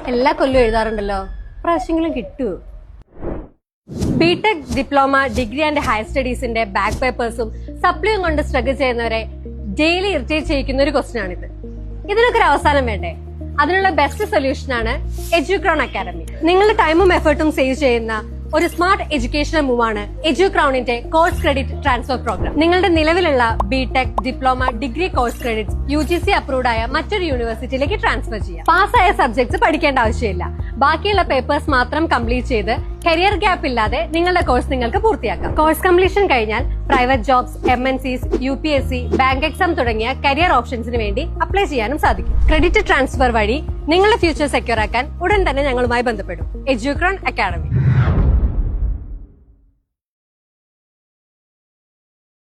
എല്ലാ കൊല്ലം എഴുതാറുണ്ടല്ലോ, പ്രാവശ്യങ്ങളും കിട്ടുമോ? BTech, diploma, degree and higher സ്റ്റഡീസിന്റെ ബാക്ക് പേപ്പേഴ്സും സപ്ലിയും കൊണ്ട് സ്ട്രഗിൾ ചെയ്യുന്നവരെ ഡെയിലി ഇറിറ്റേറ്റ് ചെയ്യിക്കുന്ന ഒരു ക്വസ്റ്റ്യൻ ആണിത്. ഇതിനൊക്കെ ഒരു അവസാനം വേണ്ടേ? അതിനുള്ള ബെസ്റ്റ് സൊല്യൂഷൻ ആണ് എഡ്യൂക്രൗൺ അക്കാഡമി. നിങ്ങളുടെ ടൈമും എഫേർട്ടും സേവ് ചെയ്യുന്ന ഒരു സ്മാർട്ട് എഡ്യൂക്കേഷണൽ മൂവ് ആണ് എഡ്യൂക്രൗണിന്റെ കോഴ്സ് ക്രെഡിറ്റ് ട്രാൻസ്ഫർ പ്രോഗ്രാം. നിങ്ങളുടെ നിലവിലുള്ള BTech, diploma, degree course credits UGC approved ആയ മറ്റൊരു യൂണിവേഴ്സിറ്റിയിലേക്ക് ട്രാൻസ്ഫർ ചെയ്യാം. പാസ്സായ സബ്ജക്ട്സ് പഠിക്കേണ്ട ആവശ്യമില്ല. ബാക്കിയുള്ള പേപ്പേഴ്സ് മാത്രം കംപ്ലീറ്റ് ചെയ്ത് കരിയർ ഗ്യാപ്പ് ഇല്ലാതെ നിങ്ങളുടെ കോഴ്സ് നിങ്ങൾക്ക് പൂർത്തിയാക്കാം. കോഴ്സ് കംപ്ലീഷൻ കഴിഞ്ഞാൽ private jobs, MNCs, UPSC, bank exam തുടങ്ങിയ കരിയർ ഓപ്ഷൻസിന് വേണ്ടി അപ്ലൈ ചെയ്യാനും സാധിക്കും. ക്രെഡിറ്റ് ട്രാൻസ്ഫർ വഴി നിങ്ങളുടെ ഫ്യൂച്ചർ സെക്യൂർ ആക്കാൻ ഉടൻ തന്നെ ഞങ്ങളുമായി ബന്ധപ്പെടും. എഡ്യൂക്രൗൺ അക്കാഡമി.